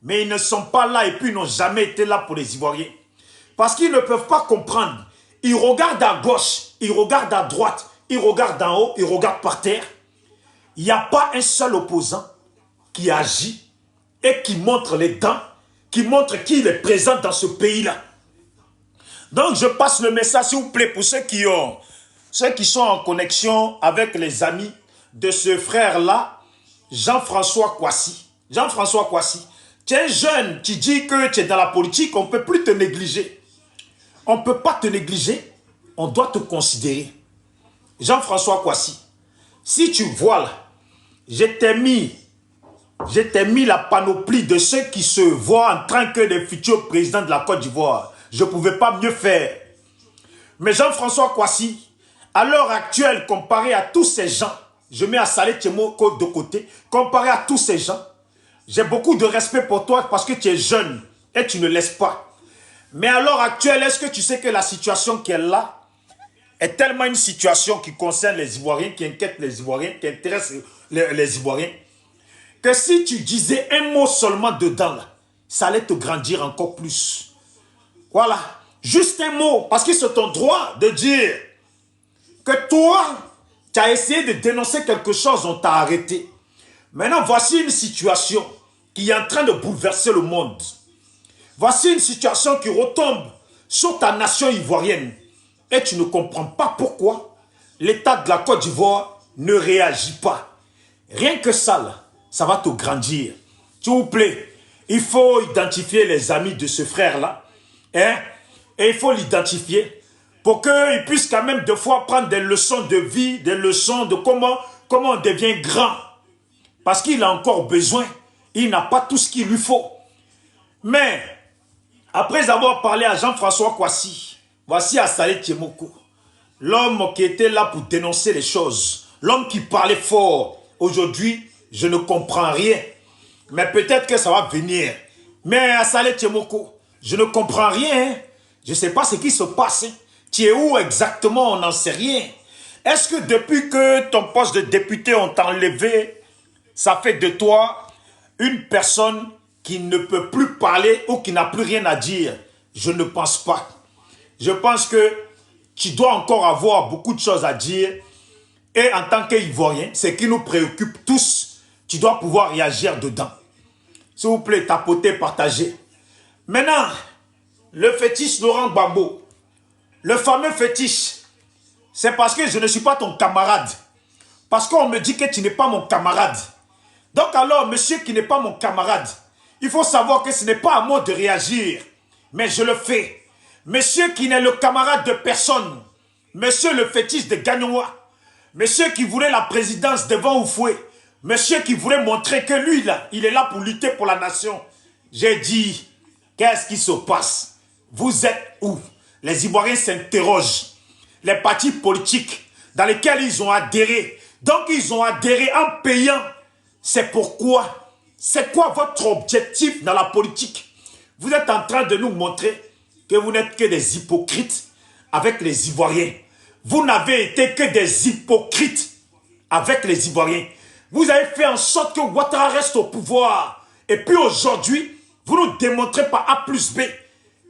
Mais ils ne sont pas là et puis ils n'ont jamais été là pour les Ivoiriens. Parce qu'ils ne peuvent pas comprendre. Ils regardent à gauche, ils regardent à droite, ils regardent en haut, ils regardent par terre. Il n'y a pas un seul opposant qui agit et qui montre les dents, qui montre qu'il est présent dans ce pays-là. Donc je passe le message, s'il vous plaît, pour ceux qui sont en connexion avec les amis de ce frère-là, Jean-François Kouassi. Jean-François Kouassi, tu es un jeune qui dit que tu es dans la politique, on ne peut plus te négliger. On ne peut pas te négliger, on doit te considérer. Jean-François Kouassi, si tu vois là, je t'ai mis la panoplie de ceux qui se voient en tant que des futurs présidents de la Côte d'Ivoire. Je ne pouvais pas mieux faire. Mais Jean-François Kouassi, à l'heure actuelle, comparé à tous ces gens, je mets Assalé Tchemoko de côté, comparé à tous ces gens, j'ai beaucoup de respect pour toi parce que tu es jeune et tu ne laisses pas. Mais à l'heure actuelle, est-ce que tu sais que la situation qui est là est tellement une situation qui concerne les Ivoiriens, qui inquiète les Ivoiriens, qui intéresse les Ivoiriens, que si tu disais un mot seulement dedans, là, ça allait te grandir encore plus. Voilà, juste un mot, parce que c'est ton droit de dire que toi, tu as essayé de dénoncer quelque chose, on t'a arrêté. Maintenant, voici une situation qui est en train de bouleverser le monde. Voici une situation qui retombe sur ta nation ivoirienne. Et tu ne comprends pas pourquoi l'État de la Côte d'Ivoire ne réagit pas. Rien que ça, là, ça va te grandir. S'il vous plaît, il faut identifier les amis de ce frère-là. Hein? Et il faut l'identifier pour qu'il puisse quand même des fois prendre des leçons de vie, des leçons de comment on devient grand. Parce qu'il a encore besoin. Il n'a pas tout ce qu'il lui faut. Mais, après avoir parlé à Jean-François Kouassi, voici Assalé Tchemoko, l'homme qui était là pour dénoncer les choses, l'homme qui parlait fort. Aujourd'hui, je ne comprends rien. Mais peut-être que ça va venir. Mais Assalé Tchemoko, je ne comprends rien. Je ne sais pas ce qui se passe. Tu es où exactement? On n'en sait rien. Est-ce que depuis que ton poste de député ont enlevé, ça fait de toi une personne qui ne peut plus parler ou qui n'a plus rien à dire? Je ne pense pas. Je pense que tu dois encore avoir beaucoup de choses à dire. Et en tant qu'Ivoirien, ce qui nous préoccupe tous, tu dois pouvoir réagir dedans. S'il vous plaît, tapotez, partagez. Maintenant, le fétiche Laurent Gbagbo, le fameux fétiche, c'est parce que je ne suis pas ton camarade. Parce qu'on me dit que tu n'es pas mon camarade. Donc alors, monsieur qui n'est pas mon camarade, il faut savoir que ce n'est pas à moi de réagir. Mais je le fais. Monsieur qui n'est le camarade de personne. Monsieur le fétiche de Gagnoua. Monsieur qui voulait la présidence devant Oufoué. Monsieur qui voulait montrer que lui, là, il est là pour lutter pour la nation. J'ai dit, qu'est-ce qui se passe? Vous êtes où? Les Ivoiriens s'interrogent. Les partis politiques dans lesquels ils ont adhéré. Donc ils ont adhéré en payant. C'est pourquoi, c'est quoi votre objectif dans la politique? Vous êtes en train de nous montrer que vous n'êtes que des hypocrites avec les Ivoiriens. Vous n'avez été que des hypocrites avec les Ivoiriens. Vous avez fait en sorte que Ouattara reste au pouvoir. Et puis aujourd'hui, vous nous démontrez par A plus B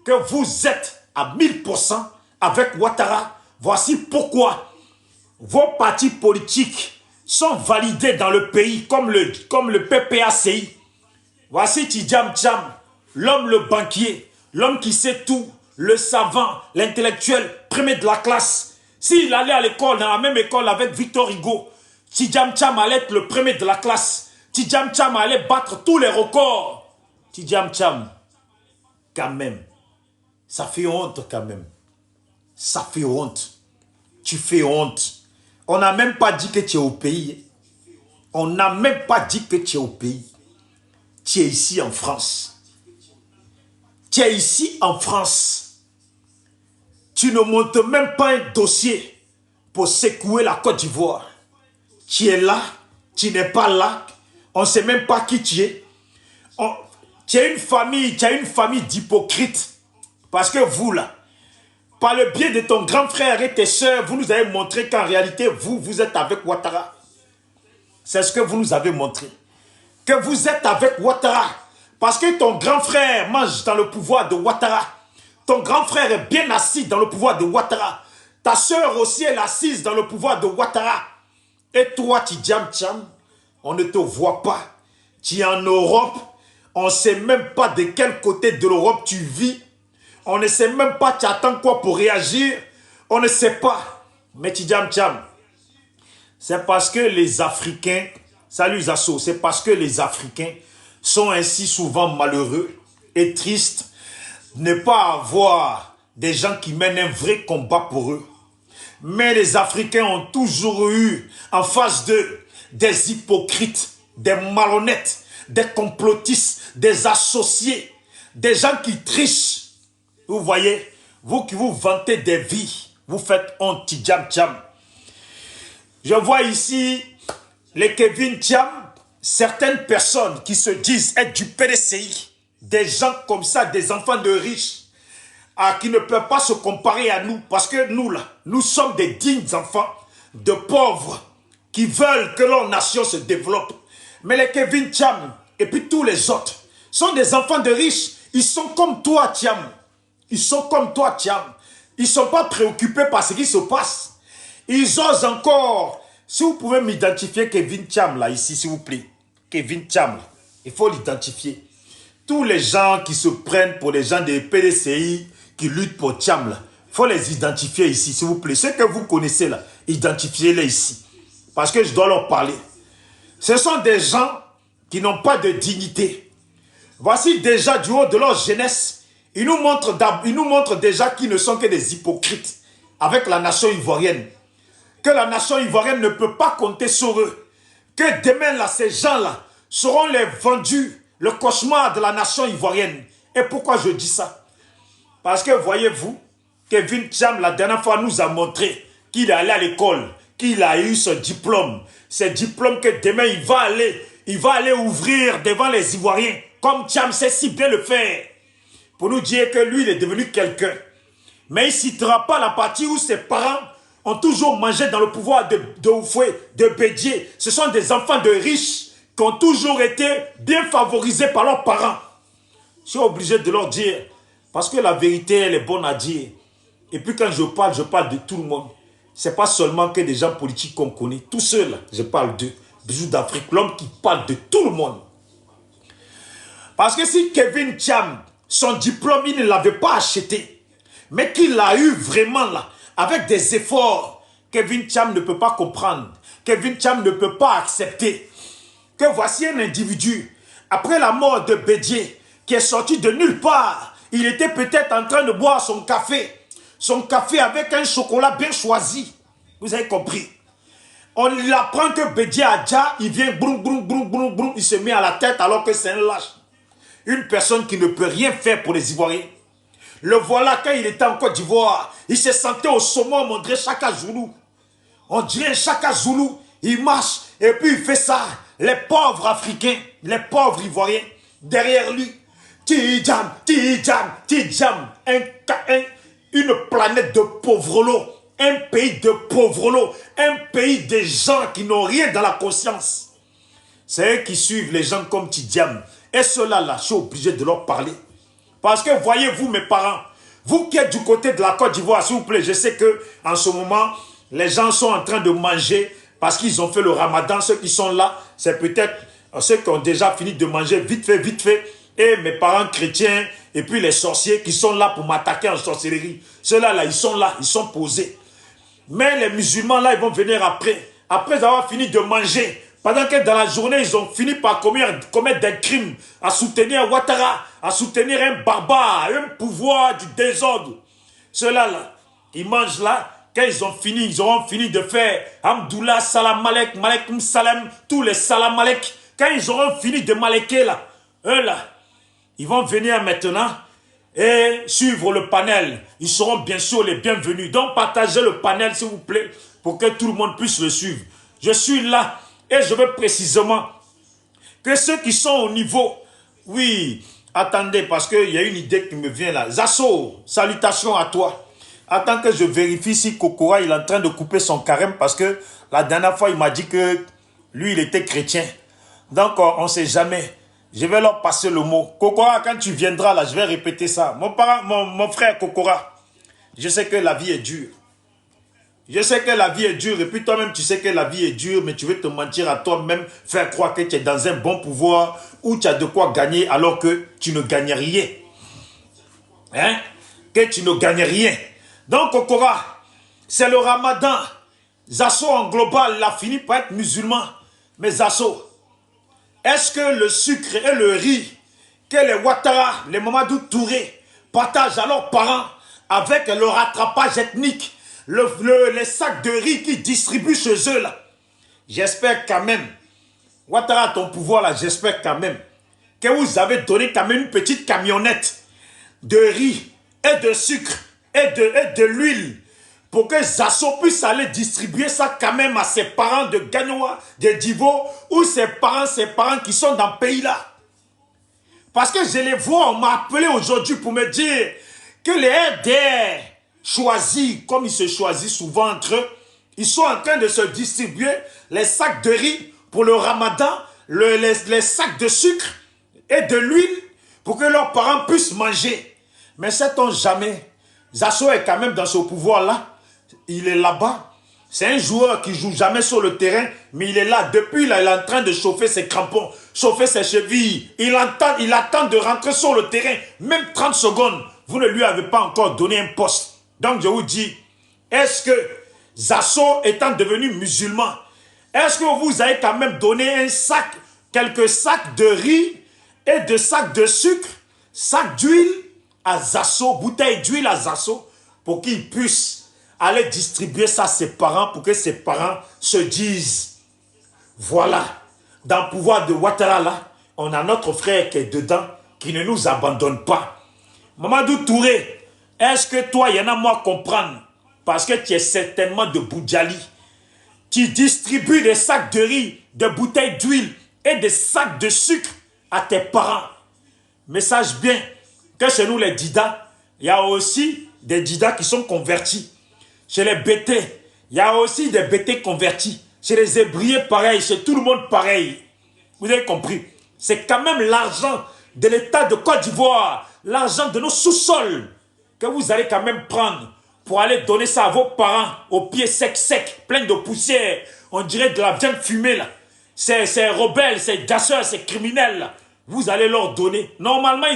que vous êtes à 1000% avec Ouattara. Voici pourquoi vos partis politiques sont validés dans le pays comme le PPACI. Voici Tidjam Tcham, l'homme le banquier, l'homme qui sait tout, le savant, l'intellectuel, premier de la classe. S'il allait à l'école, dans la même école avec Victor Hugo, Tidjam Tcham allait être le premier de la classe. Tidjam Tcham allait battre tous les records. Tidjam Tcham, quand même, ça fait honte quand même. Ça fait honte. Tu fais honte. On n'a même pas dit que tu es au pays. On n'a même pas dit que tu es au pays. Tu es ici en France. Tu es ici en France. Tu ne montes même pas un dossier pour secouer la Côte d'Ivoire. Tu es là, tu n'es pas là. On ne sait même pas qui tu es. Tu as une famille d'hypocrites. Parce que vous là, par le biais de ton grand frère et tes soeurs, vous nous avez montré qu'en réalité, vous êtes avec Ouattara. C'est ce que vous nous avez montré. Que vous êtes avec Ouattara. Parce que ton grand frère mange dans le pouvoir de Ouattara. Ton grand frère est bien assis dans le pouvoir de Ouattara. Ta soeur aussi est assise dans le pouvoir de Ouattara. Et toi, tu Tcham, on ne te voit pas. Tu es en Europe. On ne sait même pas de quel côté de l'Europe tu vis. On ne sait même pas tu attends quoi pour réagir. On ne sait pas. Mais tu Tcham, c'est parce que les Africains, salut Zasso, c'est parce que les Africains sont ainsi souvent malheureux et tristes de ne pas avoir des gens qui mènent un vrai combat pour eux. Mais les Africains ont toujours eu en face d'eux des hypocrites, des malhonnêtes, des complotistes, des associés, des gens qui trichent. Vous voyez, vous qui vous vantez des vies, vous faites honte, Tcham. Je vois ici les Kevin Tcham, certaines personnes qui se disent être du PDCI, des gens comme ça, des enfants de riches, qui ne peuvent pas se comparer à nous, parce que nous, là, nous sommes des dignes enfants de pauvres qui veulent que leur nation se développe. Mais les Kevin Tcham et puis tous les autres sont des enfants de riches. Ils sont comme toi, Tcham. Ils sont comme toi, Tcham. Ils ne sont pas préoccupés par ce qui se passe. Ils osent encore. Si vous pouvez m'identifier Kevin Tcham, là, ici, s'il vous plaît. Kevin Tcham, il faut l'identifier. Tous les gens qui se prennent pour les gens des PDCI, qui luttent pour Tcham, là, il faut les identifier ici, s'il vous plaît. Ceux que vous connaissez, là, identifiez-les ici. Parce que je dois leur parler. Ce sont des gens qui n'ont pas de dignité. Voici déjà du haut de leur jeunesse, ils nous montrent déjà qu'ils ne sont que des hypocrites avec la nation ivoirienne. Que la nation ivoirienne ne peut pas compter sur eux. Que demain, là, ces gens-là seront les vendus, le cauchemar de la nation ivoirienne. Et pourquoi je dis ça? Parce que, voyez-vous, Kevin Tcham, la dernière fois, nous a montré qu'il est allé à l'école, qu'il a eu ce diplôme. Ce diplôme que demain, il va aller ouvrir devant les Ivoiriens, comme Tcham sait si bien le faire, pour nous dire que lui, il est devenu quelqu'un. Mais il ne citera pas la partie où ses parents ont toujours mangé dans le pouvoir de Oufoué, de Bédié. Ce sont des enfants de riches qui ont toujours été bien favorisés par leurs parents. Je suis obligé de leur dire, parce que la vérité, elle est bonne à dire. Et puis quand je parle de tout le monde. Ce n'est pas seulement que des gens politiques qu'on connaît. Tous ceux-là, je parle d'eux. Bisous d'Afrique, l'homme qui parle de tout le monde. Parce que si Kevin Tcham, son diplôme, il ne l'avait pas acheté, mais qu'il l'a eu vraiment là, avec des efforts, Kevin Tcham ne peut pas comprendre. Kevin Tcham ne peut pas accepter que voici un individu, après la mort de Bédié, qui est sorti de nulle part. Il était peut-être en train de boire son café avec un chocolat bien choisi. Vous avez compris. On apprend que Bédié Adja, il vient broum, broum, broum, broum, broum, il se met à la tête alors que c'est un lâche. Une personne qui ne peut rien faire pour les Ivoiriens. Le voilà, quand il était en Côte d'Ivoire, il se sentait au summum, on dirait Chaka Zoulou. On dirait Chaka Zoulou, il marche et puis il fait ça. Les pauvres Africains, les pauvres Ivoiriens, derrière lui. Tidjam, Tidjam, Tidjam. Une planète de pauvrelots, un pays de pauvrelots, un pays de gens qui n'ont rien dans la conscience. C'est eux qui suivent les gens comme Tidjam. Et ceux-là, je suis obligé de leur parler. Parce que voyez-vous mes parents, vous qui êtes du côté de la Côte d'Ivoire, s'il vous plaît, je sais que en ce moment, les gens sont en train de manger parce qu'ils ont fait le ramadan. Ceux qui sont là, c'est peut-être ceux qui ont déjà fini de manger vite fait. Et mes parents chrétiens, et puis les sorciers qui sont là pour m'attaquer en sorcellerie. Ceux-là, ils sont là, ils sont posés. Mais les musulmans, là, ils vont venir après avoir fini de manger. Pendant que dans la journée, ils ont fini par commettre des crimes, à soutenir Ouattara, à soutenir un barbare, un pouvoir du désordre. Ceux-là, ils mangent là. Quand ils auront fini de faire Hamdoullah, Salam Alek, Malekum Salam, tous les Salam Alek. Quand ils auront fini de maleker là, eux là, ils vont venir maintenant et suivre le panel. Ils seront bien sûr les bienvenus. Donc partagez le panel s'il vous plaît pour que tout le monde puisse le suivre. Je suis là et je veux précisément que ceux qui sont au niveau... Oui, attendez parce qu'il y a une idée qui me vient là. Zasso, salutations à toi. Attends que je vérifie si Kokora il est en train de couper son carême parce que la dernière fois il m'a dit que lui il était chrétien. Donc on ne sait jamais. Je vais leur passer le mot. Kokora, quand tu viendras là, je vais répéter ça. Mon frère Kokora, je sais que la vie est dure. Je sais que la vie est dure et puis toi-même tu sais que la vie est dure, mais tu veux te mentir à toi-même, faire croire que tu es dans un bon pouvoir où tu as de quoi gagner alors que tu ne gagnes rien. Hein? Que tu ne gagnes rien. Donc Kokora, c'est le Ramadan. Zasso en global, il a fini par être musulman. Mais Zasso, est-ce que le sucre et le riz que les Ouattara, les Mamadou Touré partagent à leurs parents avec le rattrapage ethnique, les sacs de riz qu'ils distribuent chez eux là, j'espère quand même, Ouattara ton pouvoir là, j'espère quand même que vous avez donné quand même une petite camionnette de riz et de sucre et de l'huile pour que Zasso puisse aller distribuer ça quand même à ses parents de Gagnoa, de Divo, ou ses parents qui sont dans le pays là. Parce que je les vois, on m'a appelé aujourd'hui pour me dire que les RDR choisis, comme ils se choisissent souvent entre eux, ils sont en train de se distribuer les sacs de riz pour le Ramadan, les sacs de sucre et de l'huile pour que leurs parents puissent manger. Mais sait-on jamais, Zasso est quand même dans ce pouvoir-là. Il est là-bas. C'est un joueur qui joue jamais sur le terrain, mais il est là. Depuis là, il est en train de chauffer ses crampons, chauffer ses chevilles. Il attend de rentrer sur le terrain. Même 30 secondes, vous ne lui avez pas encore donné un poste. Donc je vous dis, est-ce que Zasso étant devenu musulman, est-ce que vous avez quand même donné un sac, quelques sacs de riz et de sacs de sucre, sacs d'huile à Zasso, bouteille d'huile à Zasso, pour qu'il puisse aller distribuer ça à ses parents, pour que ses parents se disent, voilà, dans le pouvoir de Ouattara là, on a notre frère qui est dedans, qui ne nous abandonne pas. Mamadou Touré, est-ce que toi, il y en a moi à comprendre, parce que tu es certainement de Boudjali, tu distribues des sacs de riz, des bouteilles d'huile et des sacs de sucre à tes parents. Mais sache bien que chez nous les Didas, il y a aussi des Didas qui sont convertis. Chez les Bétés, il y a aussi des Bétés convertis. Chez les Hébriers, pareil. Chez tout le monde, pareil. Vous avez compris? C'est quand même l'argent de l'État de Côte d'Ivoire, l'argent de nos sous-sols, que vous allez quand même prendre pour aller donner ça à vos parents, aux pieds secs, pleins de poussière. On dirait de la viande fumée, là. Ces rebelles, ces gasseurs, ces criminels, là. Vous allez leur donner. Normalement,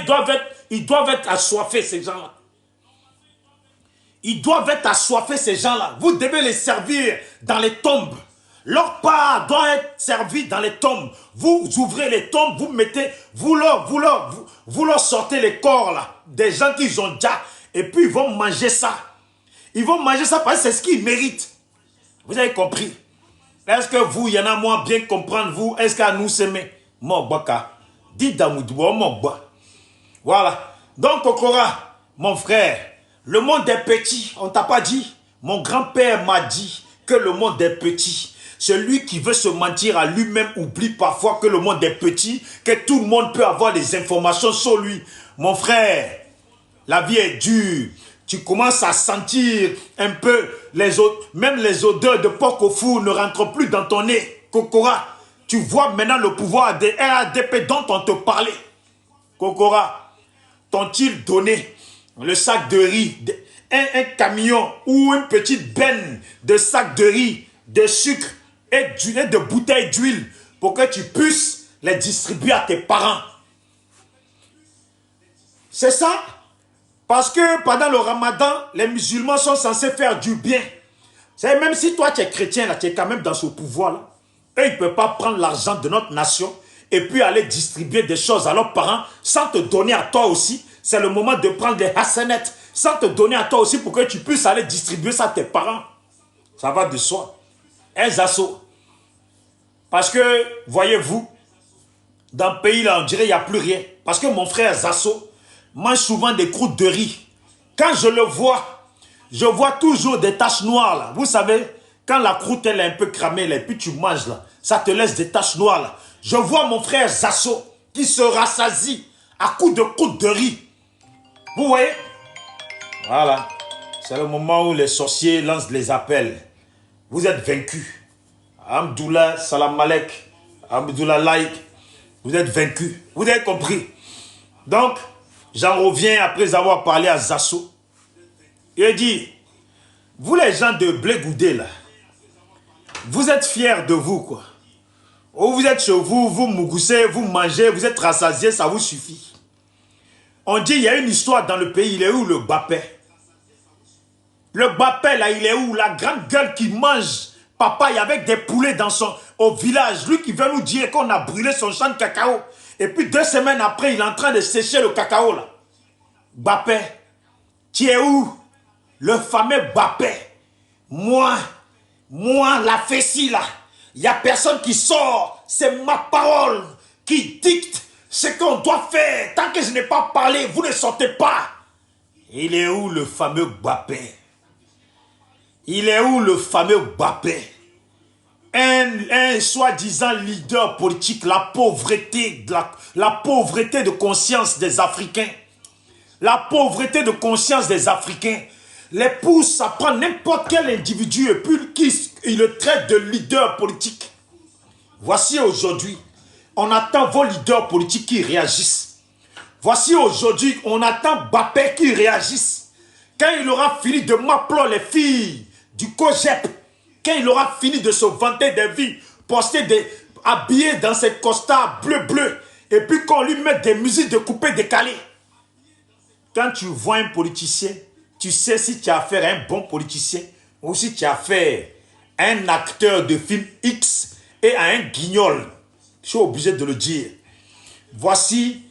ils doivent être assoiffés, ces gens-là. Ils doivent être assoiffés, ces gens-là. Vous devez les servir dans les tombes. Leur part doit être servie dans les tombes. Vous ouvrez les tombes, vous leur sortez les corps là, des gens qui ont déjà, et puis ils vont manger ça. Ils vont manger ça parce que c'est ce qu'ils méritent. Vous avez compris? Est-ce que vous, il y en a moins bien comprendre, vous, est-ce qu'à nous s'aimer? Mobaka. Dites d'amoudouo, moba. Voilà. Donc, Kokora, mon frère, le monde est petit, on t'a pas dit? Mon grand-père m'a dit que le monde est petit. Celui qui veut se mentir à lui-même oublie parfois que le monde est petit, que tout le monde peut avoir des informations sur lui. Mon frère, la vie est dure. Tu commences à sentir un peu les autres, même les odeurs de porc au four ne rentrent plus dans ton nez. Kokora, tu vois maintenant le pouvoir des RADP dont on te parlait. Kokora, t'ont-ils donné le sac de riz, un camion ou une petite benne de sac de riz, de sucre et de bouteilles d'huile pour que tu puisses les distribuer à tes parents? C'est ça? Parce que pendant le Ramadan, les musulmans sont censés faire du bien. C'est même si toi tu es chrétien, là, tu es quand même dans ce pouvoir-là. Eux, ils ne peuvent pas prendre l'argent de notre nation et puis aller distribuer des choses à leurs parents sans te donner à toi aussi. C'est le moment de prendre des hassanettes sans te donner à toi aussi pour que tu puisses aller distribuer ça à tes parents. Ça va de soi. Zasso. Parce que, voyez-vous, dans le pays, là, on dirait qu'il n'y a plus rien. Parce que mon frère Zasso mange souvent des croûtes de riz. Quand je le vois, je vois toujours des taches noires, là. Vous savez, quand la croûte, elle est un peu cramée, là, et puis tu manges, là, ça te laisse des taches noires, là. Je vois mon frère Zasso qui se rassasie à coups de croûte de riz. Vous voyez? Voilà. C'est le moment où les sorciers lancent les appels. Vous êtes vaincus. Amdoullah, salam alek. Amdoullah laïk. Vous êtes vaincus. Vous avez compris. Donc, j'en reviens après avoir parlé à Zasso. Il dit, vous les gens de Blé Goudé là, vous êtes fiers de vous quoi. Oh, vous êtes chez vous, vous mougoussez, vous mangez, vous êtes rassasiés, ça vous suffit. On dit, il y a une histoire dans le pays, il est où le Bapé? Le Bapé là, il est où? La grande gueule qui mange papaye avec des poulets au village. Lui qui veut nous dire qu'on a brûlé son champ de cacao. Et puis 2 semaines après, il est en train de sécher le cacao là. Bapé, tu es où? Le fameux Bapé. Moi, la fessie là, il n'y a personne qui sort. C'est ma parole qui dicte ce qu'on doit faire. Tant que je n'ai pas parlé, vous ne sortez pas. Il est où le fameux Bapé? Il est où le fameux Bapé? Un soi-disant leader politique, la pauvreté de conscience des Africains. La pauvreté de conscience des Africains les pousse à prendre n'importe quel individu et puis il le traite de leader politique. Voici aujourd'hui, on attend vos leaders politiques qui réagissent. Voici aujourd'hui, on attend Bapé qui réagisse. Quand il aura fini de m'appeler les filles du COGEP, quand il aura fini de se vanter des vies, habillées dans ses costards bleu, et puis qu'on lui mette des musiques de coupé décalé. Quand tu vois un politicien, tu sais si tu as affaire à un bon politicien ou si tu as affaire à un acteur de film X et à un guignol. Je suis obligé de le dire. Voici,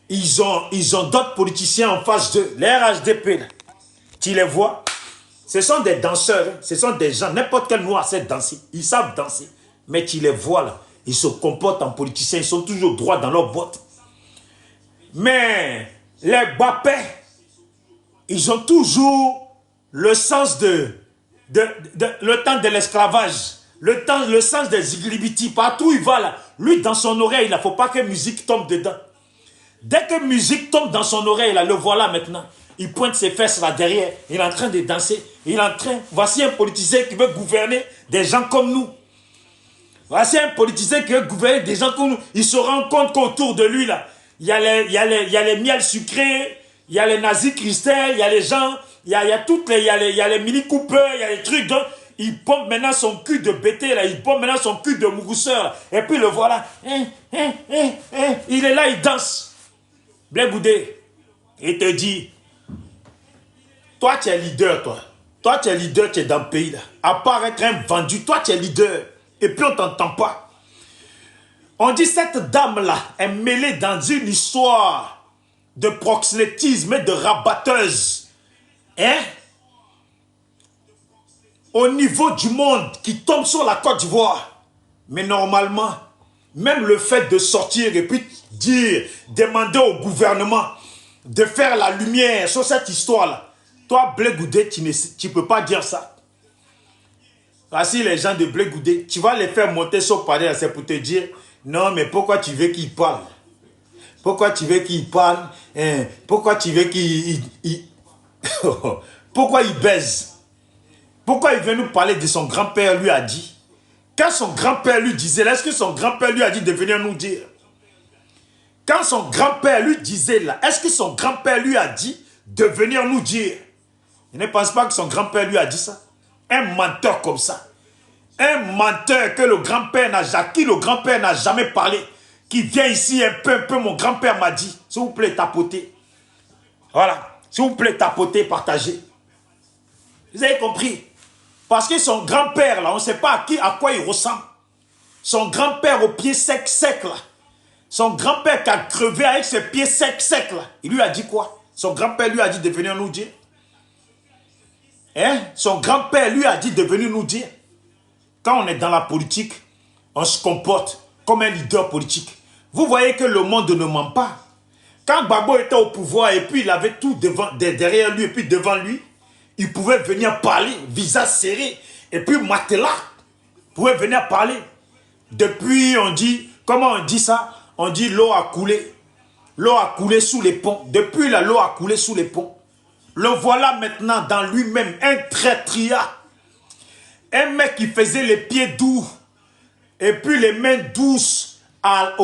ils ont d'autres politiciens en face d'eux. Les RHDP, là, tu les vois. Ce sont des danseurs, hein. Ce sont des gens, n'importe quel noir sait danser. Ils savent danser. Mais tu les vois là, ils se comportent en politiciens, ils sont toujours droits dans leurs bottes. Mais les Bapé, ils ont toujours le sens le temps de l'esclavage, le sens des iglibiti. Partout où il va là, lui dans son oreille, il ne faut pas que musique tombe dedans. Dès que musique tombe dans son oreille, là, le voilà maintenant. Il pointe ses fesses là derrière, il est en train de danser. Voici un politicien qui veut gouverner des gens comme nous. Voici un politicien qui veut gouverner des gens comme nous. Il se rend compte qu'autour de lui, là, il y a les miels sucrés, il y a les nazis cristal, il y a les gens, il y a les Mini Cooper, il y a les trucs. Donc, il pompe maintenant son cul de bété, là, il pompe maintenant son cul de mougousseur. Et puis le voilà. Il est là, il danse. Blé Goudé, il te dit, toi tu es leader, toi. Toi tu es leader, tu es dans le pays là. À part être un vendu, toi tu es leader. Et puis on ne t'entend pas. On dit cette dame-là est mêlée dans une histoire de proxénétisme et de rabatteuse. Hein? Au niveau du monde qui tombe sur la Côte d'Ivoire. Mais normalement, même le fait de sortir et puis demander au gouvernement de faire la lumière sur cette histoire-là. Toi, Blé Goudé, tu ne peux pas dire ça. Voici les gens de Blé Goudé, tu vas les faire monter sur palais, c'est pour te dire, non, mais pourquoi tu veux qu'ils parlent? Pourquoi tu veux qu'ils parlent? Pourquoi tu veux qu'ils... Pourquoi ils baisent? Pourquoi il veut nous parler de son grand-père lui a dit? Quand son grand-père lui disait, est-ce que son grand-père lui a dit de venir nous dire? Quand son grand-père lui disait là, est-ce que son grand-père lui a dit de venir nous dire? Je ne pense pas que son grand-père lui a dit ça. Un menteur comme ça. Un menteur que le grand-père n'a jamais parlé. Qui vient ici un peu, mon grand-père m'a dit. S'il vous plaît, tapotez. Voilà. S'il vous plaît, tapotez, partagez. Vous avez compris? Parce que son grand-père, là, on ne sait pas à quoi il ressemble. Son grand-père aux pieds secs, là. Son grand-père qui a crevé avec ses pieds secs, là. Il lui a dit quoi? Son grand-père lui a dit de venir nous dire. Hein? Son grand-père lui a dit de venir nous dire. Quand on est dans la politique, on se comporte comme un leader politique. Vous voyez que le monde ne ment pas. Quand Gbagbo était au pouvoir et puis il avait tout derrière lui et puis devant lui, il pouvait venir parler, visage serré, et puis Matela pouvait venir parler. Depuis, on dit, comment on dit ça? On dit l'eau a coulé. L'eau a coulé sous les ponts. Depuis là, l'eau a coulé sous les ponts. Le voilà maintenant dans lui-même, un traîtria. Un mec qui faisait les pieds doux et puis les mains douces à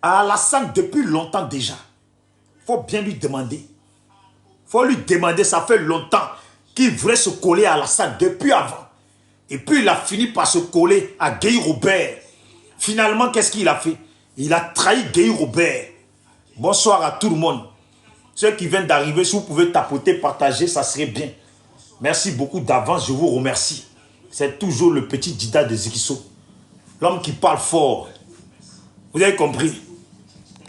à Alassane depuis longtemps déjà. Il faut bien lui demander. Il faut lui demander, ça fait longtemps qu'il voulait se coller à Alassane depuis avant. Et puis il a fini par se coller à Guy Robert. Finalement, qu'est-ce qu'il a fait? Il a trahi Guy Robert. Bonsoir à tout le monde. Ceux qui viennent d'arriver, si vous pouvez tapoter, partager, ça serait bien. Merci beaucoup d'avance, je vous remercie. C'est toujours le petit Dida de Zikiso. L'homme qui parle fort. Vous avez compris?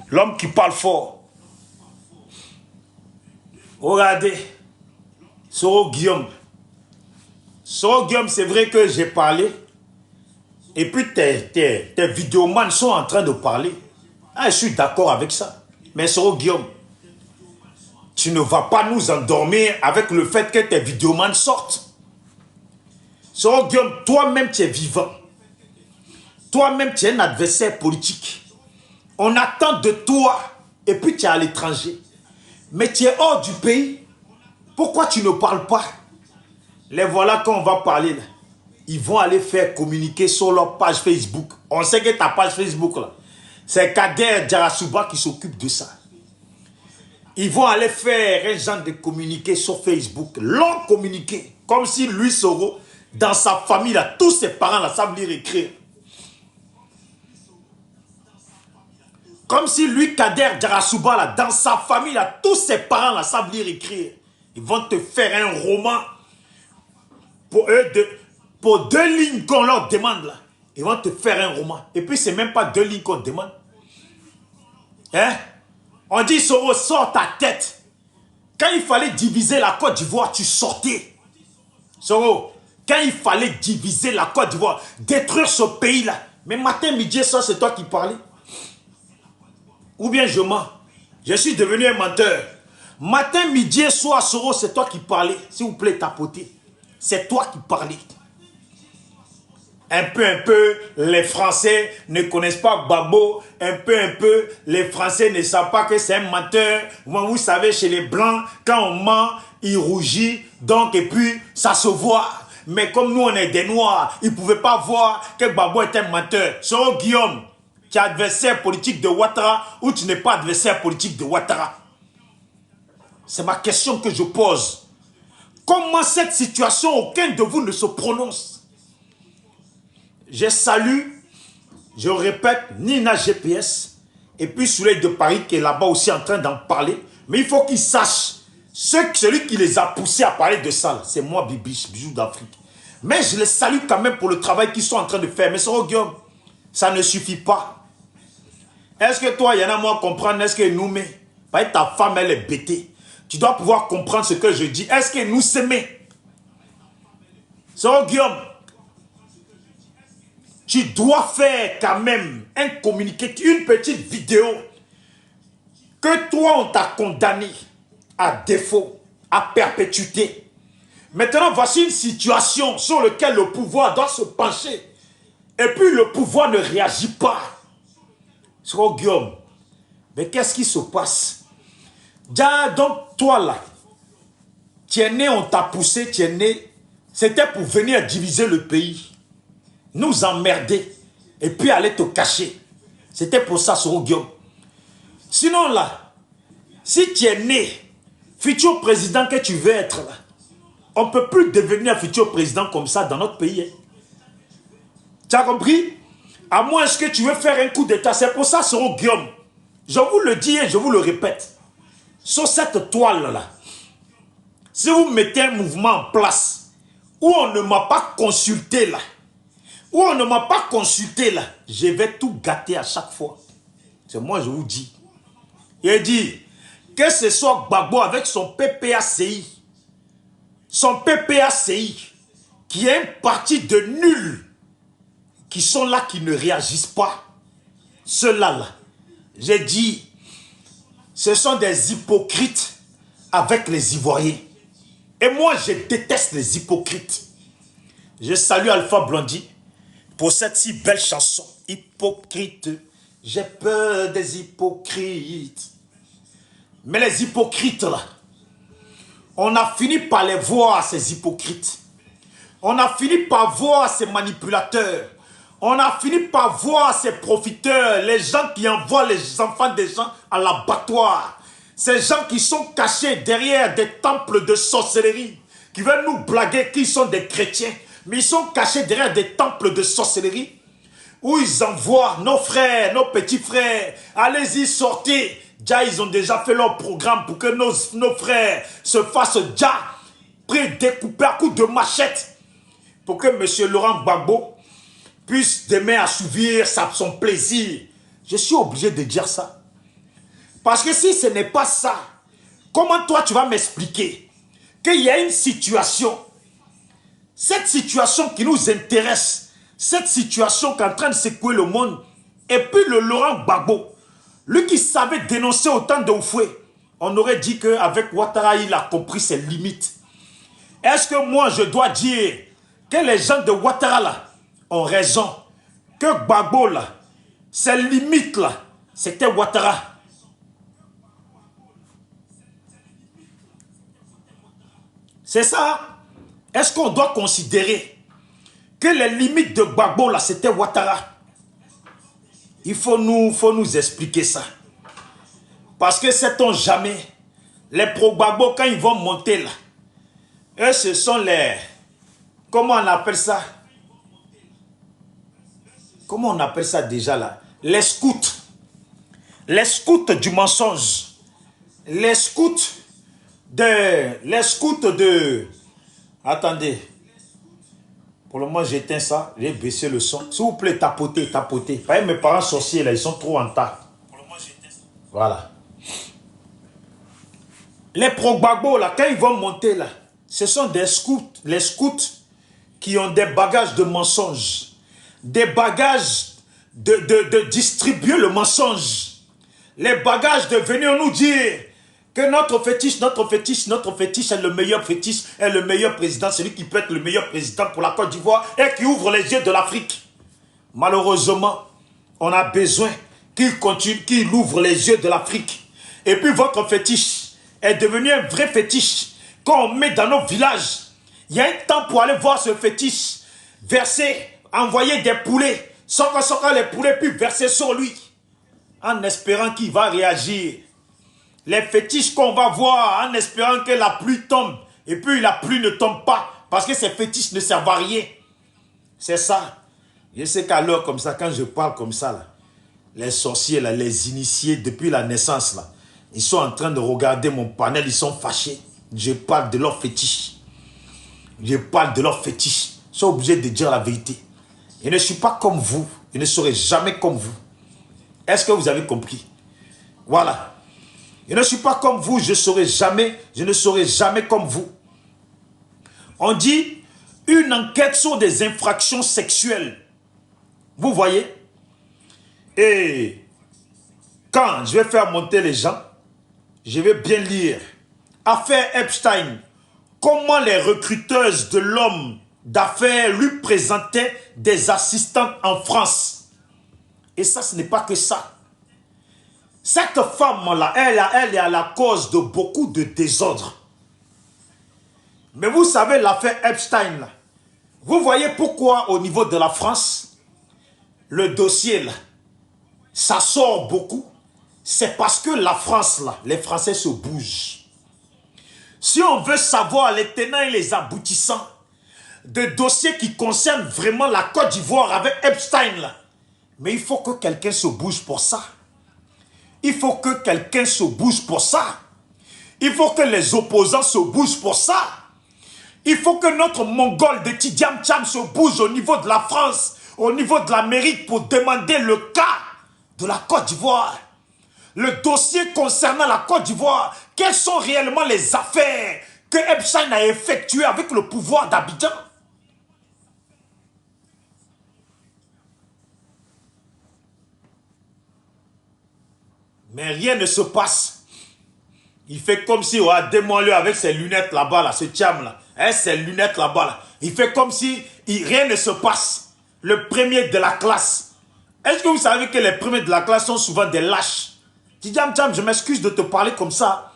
L'homme qui parle fort. Regardez. Soro Guillaume. Soro Guillaume, c'est vrai que j'ai parlé. Et puis tes vidéomans sont en train de parler. Ah, je suis d'accord avec ça. Mais Soro Guillaume, tu ne vas pas nous endormir avec le fait que tes vidéomans sortent. Soro Guillaume, toi-même tu es vivant. Toi-même tu es un adversaire politique. On attend de toi, et puis tu es à l'étranger. Mais tu es hors du pays. Pourquoi tu ne parles pas? Les voilà quand on va parler là. Ils vont aller faire communiquer sur leur page Facebook. On sait que ta page Facebook là, c'est Kader Djarasuba qui s'occupe de ça. Ils vont aller faire un genre de communiqué sur Facebook. Long communiqué. Comme si lui, Soro, dans sa famille là, tous ses parents là savent lire et écrire. Comme si lui, Kader Djarasuba là, dans sa famille là, tous ses parents là savent lire et écrire. Ils vont te faire un roman pour eux pour 2 lignes qu'on leur demande là. Ils vont te faire un roman. Et puis c'est même pas 2 lignes qu'on demande. Hein? On dit Soro, sors ta tête. Quand il fallait diviser la Côte d'Ivoire, tu sortais. Soro, quand il fallait diviser la Côte d'Ivoire, détruire ce pays là. Mais matin, midi et soir, c'est toi qui parlais. Ou bien je mens. Je suis devenu un menteur. Matin, midi et soir, Soro, c'est toi qui parlais. S'il vous plaît, tapotez. C'est toi qui parlais. Un peu, les Français ne connaissent pas Gbagbo. Un peu, les Français ne savent pas que c'est un menteur. Vous savez, chez les Blancs, quand on ment, il rougit. Donc, et puis, ça se voit. Mais comme nous, on est des Noirs, ils ne pouvaient pas voir que Gbagbo est un menteur. Soro Guillaume, tu es adversaire politique de Ouattara ou tu n'es pas adversaire politique de Ouattara? C'est ma question que je pose. Comment cette situation, aucun de vous ne se prononce? Je salue, je répète, Nina GPS et puis Soleil de Paris qui est là-bas aussi en train d'en parler. Mais il faut qu'ils sachent, celui qui les a poussés à parler de ça, c'est moi, Bibiche, Bijou d'Afrique. Mais je les salue quand même pour le travail qu'ils sont en train de faire. Mais Soro Guillaume, ça ne suffit pas. Est-ce que toi, il y en a moi à comprendre, est-ce que nous met, ta femme, elle est bêtée. Tu dois pouvoir comprendre ce que je dis. Est-ce que nous s'aimons? Soro Guillaume, tu dois faire quand même un communiqué, une petite vidéo que toi, on t'a condamné à défaut, à perpétuité. Maintenant, voici une situation sur laquelle le pouvoir doit se pencher. Et puis, le pouvoir ne réagit pas. Soro Guillaume, mais qu'est-ce qui se passe? Donc, toi là, tu es né, on t'a poussé, tu es né. C'était pour venir diviser le pays. Nous emmerder. Et puis aller te cacher. C'était pour ça, Soro Guillaume. Sinon là, si tu es né, futur président que tu veux être là, on ne peut plus devenir futur président comme ça dans notre pays. Hein. Tu as compris? À moins que tu veux faire un coup d'état. C'est pour ça, Soro Guillaume. Je vous le dis et je vous le répète. Sur cette toile-là, si vous mettez un mouvement en place où on ne m'a pas consulté là, où on ne m'a pas consulté là, je vais tout gâter à chaque fois. C'est moi, je vous dis. Il dit que ce soit Gbagbo avec son PPACI, qui est un parti de nuls, qui sont là, qui ne réagissent pas. Ceux-là, là, j'ai dit, ce sont des hypocrites avec les Ivoiriens. Et moi, je déteste les hypocrites. Je salue Alpha Blondie pour cette si belle chanson. Hypocrite, j'ai peur des hypocrites. Mais les hypocrites, là, on a fini par les voir, ces hypocrites. On a fini par voir ces manipulateurs. On a fini par voir ces profiteurs, les gens qui envoient les enfants des gens à l'abattoir. Ces gens qui sont cachés derrière des temples de sorcellerie, qui veulent nous blaguer qu'ils sont des chrétiens, mais ils sont cachés derrière des temples de sorcellerie, où ils envoient nos frères, nos petits frères, allez-y, sortez. Déjà, ils ont déjà fait leur programme pour que nos frères se fassent déjà découper à coups de machette, pour que M. Laurent Gbagbo puisse demain assouvir son plaisir. Je suis obligé de dire ça. Parce que si ce n'est pas ça, comment toi tu vas m'expliquer qu'il y a une situation, cette situation qui nous intéresse, cette situation qui est en train de secouer le monde, et puis le Laurent Gbagbo, lui qui savait dénoncer autant de Oufoué, on aurait dit qu'avec Ouattara, il a compris ses limites. Est-ce que moi je dois dire que les gens de Ouattara là ont raison, que Gbagbo là, ses limites là, c'était Ouattara? C'est ça. Est-ce qu'on doit considérer que les limites de Gbagbo là, c'était Ouattara? Il faut nous expliquer ça. Parce que sait-on jamais, les pro-Gbagbo, quand ils vont monter là, eux ce sont les... Comment on appelle ça? Comment on appelle ça déjà là? Les scouts. Les scouts du mensonge. Les scouts de... Attendez. Pour le moment, j'éteins ça. J'ai baissé le son. S'il vous plaît, tapotez, tapotez. Pas mes parents sorciers là, ils sont trop en tas. Pour le moment, j'éteins ça. Voilà. Les pro-Gbagbo là, quand ils vont monter là, ce sont des scouts. Les scouts qui ont des bagages de mensonges. Des bagages de distribuer le mensonge. Les bagages de venir nous dire que notre fétiche est le meilleur fétiche, est le meilleur président, celui qui peut être le meilleur président pour la Côte d'Ivoire et qui ouvre les yeux de l'Afrique. Malheureusement, on a besoin qu'il continue, qu'il ouvre les yeux de l'Afrique. Et puis votre fétiche est devenu un vrai fétiche qu'on met dans nos villages. Il y a un temps pour aller voir ce fétiche, verser, envoyer des poulets, sortir les poulets, puis verser sur lui, en espérant qu'il va réagir. Les fétiches qu'on va voir, en espérant que la pluie tombe, et puis la pluie ne tombe pas, parce que ces fétiches ne servent à rien. C'est ça. Je sais qu'à l'heure comme ça, quand je parle comme ça, là, les sorciers, là, les initiés depuis la naissance, là, ils sont en train de regarder mon panel, ils sont fâchés. Je parle de leurs fétiches. Je parle de leurs fétiches. Ils sont obligés de dire la vérité. Je ne suis pas comme vous. Je ne serai jamais comme vous. Est-ce que vous avez compris? Voilà. Je ne suis pas comme vous. Je ne serai jamais comme vous. On dit une enquête sur des infractions sexuelles. Vous voyez? Et quand je vais faire monter les gens, je vais bien lire. Affaire Epstein. Comment les recruteuses de l'homme d'affaires lui présentaient des assistantes en France. Et ça, ce n'est pas que ça. Cette femme-là, elle est à la cause de beaucoup de désordres. Mais vous savez l'affaire Epstein, là. Vous voyez pourquoi au niveau de la France, le dossier, là, ça sort beaucoup. C'est parce que la France, là, les Français se bougent. Si on veut savoir les tenants et les aboutissants de dossiers qui concernent vraiment la Côte d'Ivoire avec Epstein, là, mais il faut que quelqu'un se bouge pour ça. Il faut que quelqu'un se bouge pour ça. Il faut que les opposants se bougent pour ça. Il faut que notre Mongol de Tidiam Tcham se bouge au niveau de la France, au niveau de l'Amérique pour demander le cas de la Côte d'Ivoire. Le dossier concernant la Côte d'Ivoire, quelles sont réellement les affaires que Epstein a effectuées avec le pouvoir d'Abidjan? Mais rien ne se passe. Il fait comme si, demandez-le avec ses lunettes là-bas, là, ce tcham là, hein, ses lunettes là-bas, là. Il fait comme si rien ne se passe. Le premier de la classe. Est-ce que vous savez que les premiers de la classe sont souvent des lâches? Tidiam Tcham, je m'excuse de te parler comme ça.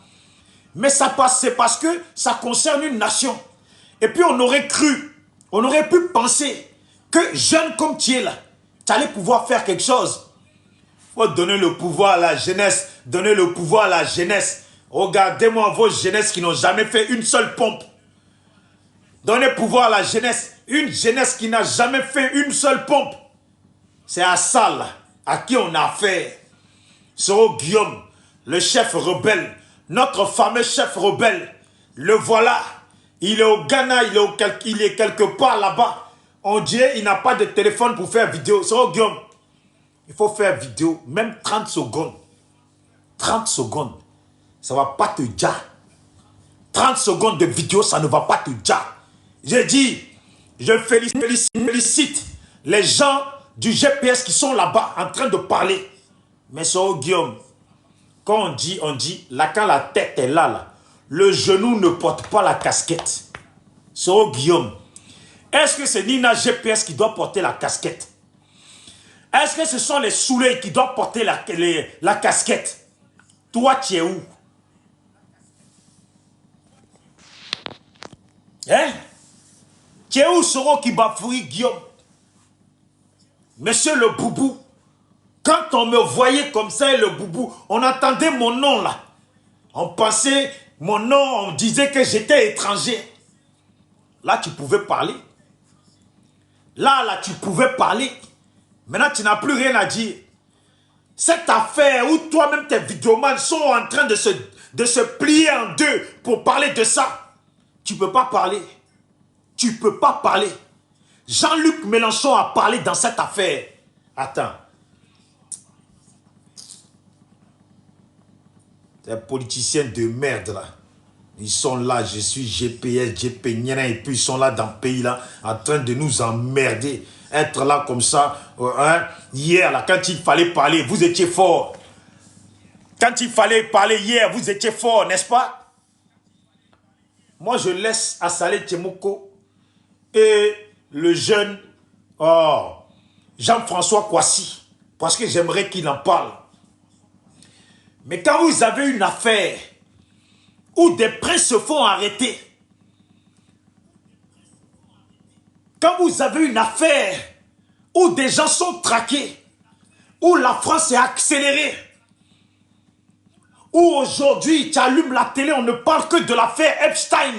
Mais ça passe, c'est parce que ça concerne une nation. Et puis on aurait cru, on aurait pu penser que jeune comme tu es là, Tu allais pouvoir faire quelque chose. Il faut donner le pouvoir à la jeunesse. Donner le pouvoir à la jeunesse. Regardez-moi vos jeunesses qui n'ont jamais fait une seule pompe. Donnez le pouvoir à la jeunesse. Une jeunesse qui n'a jamais fait une seule pompe. C'est à ça là, à qui on a affaire. Soro Guillaume, le chef rebelle. Notre fameux chef rebelle. Le voilà. Il est au Ghana, il est quelque part là-bas. On dirait qu'il n'a pas de téléphone pour faire vidéo. Soro Guillaume, il faut faire vidéo, même 30 secondes. 30 secondes, ça ne va pas te dire. 30 secondes de vidéo, ça ne va pas te dire. J'ai dit, je félicite les gens du GPS qui sont là-bas en train de parler. Mais Soro Guillaume, quand on dit, là, quand la tête est là, le genou ne porte pas la casquette. Soro Guillaume, est-ce que c'est Nina GPS qui doit porter la casquette? Est-ce que ce sont les Souley qui doivent porter la casquette? Toi, tu es où? Hein? Tu es où, Soro qui bafouille Guillaume? Monsieur le boubou, quand on me voyait comme ça, le boubou, on entendait mon nom là. On pensait, mon nom, on disait que j'étais étranger. Là, tu pouvais parler. Là, tu pouvais parler. Maintenant, tu n'as plus rien à dire. Cette affaire où toi-même, tes vidéomans sont en train de se plier en deux pour parler de ça. Tu ne peux pas parler. Tu ne peux pas parler. Jean-Luc Mélenchon a parlé dans cette affaire. Attends. Ces politiciens de merde là. Ils sont là, je suis GPS, GP, et puis ils sont là dans le pays là, en train de nous emmerder. Être là comme ça, hein? Hier là, quand il fallait parler, vous étiez fort. Quand il fallait parler hier, vous étiez fort, n'est-ce pas? Moi, je laisse Assalé Tchemoko et le jeune Jean-François Kouassi, parce que j'aimerais qu'il en parle. Mais quand vous avez une affaire où des princes se font arrêter, quand vous avez une affaire où des gens sont traqués, où la France est accélérée, où aujourd'hui tu allumes la télé, on ne parle que de l'affaire Epstein.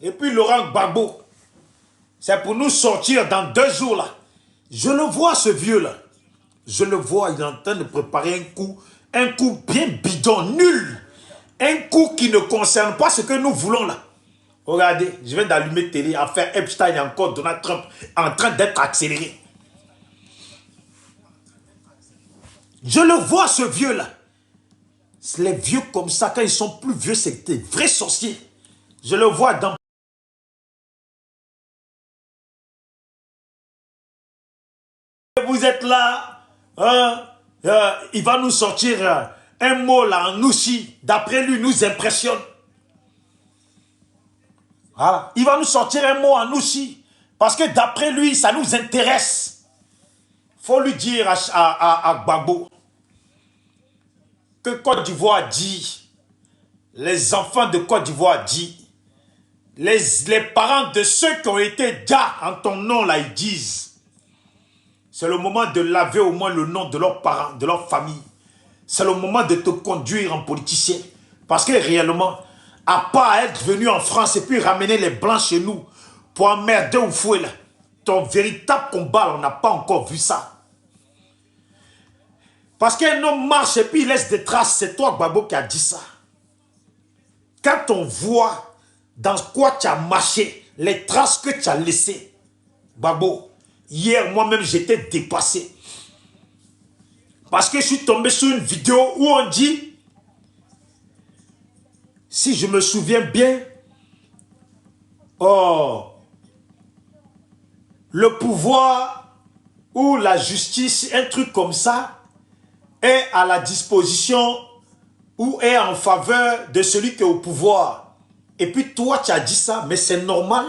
Et puis Laurent Gbagbo, c'est pour nous sortir dans 2 jours là. Je le vois ce vieux là. Je le vois, il est en train de préparer un coup bien bidon, nul. Un coup qui ne concerne pas ce que nous voulons là. Regardez, je viens d'allumer télé, affaire Epstein encore, Donald Trump en train d'être accéléré. Je le vois ce vieux là. Les vieux comme ça, quand ils sont plus vieux, c'est des vrais sorciers. Je le vois dans... Vous êtes là, hein, il va nous sortir un mot là en Oushi, d'après lui, nous impressionne. Voilà. Il va nous sortir un mot en Oushi, parce que d'après lui, ça nous intéresse. Il faut lui dire à Gbagbo que Côte d'Ivoire dit, les enfants de Côte d'Ivoire dit, les parents de ceux qui ont été déjà en ton nom là, ils disent, c'est le moment de laver au moins le nom de leurs parents, de leur famille. C'est le moment de te conduire en politicien. Parce que réellement, à part être venu en France et puis ramener les blancs chez nous pour emmerder ou fouer là, ton véritable combat, on n'a pas encore vu ça. Parce qu'un homme marche et puis il laisse des traces, c'est toi Gbagbo qui a dit ça. Quand on voit dans quoi tu as marché, les traces que tu as laissées, Gbagbo, hier moi-même j'étais dépassé. Parce que je suis tombé sur une vidéo où on dit, si je me souviens bien, le pouvoir ou la justice, un truc comme ça, est à la disposition ou est en faveur de celui qui est au pouvoir. Et puis toi, tu as dit ça, mais c'est normal.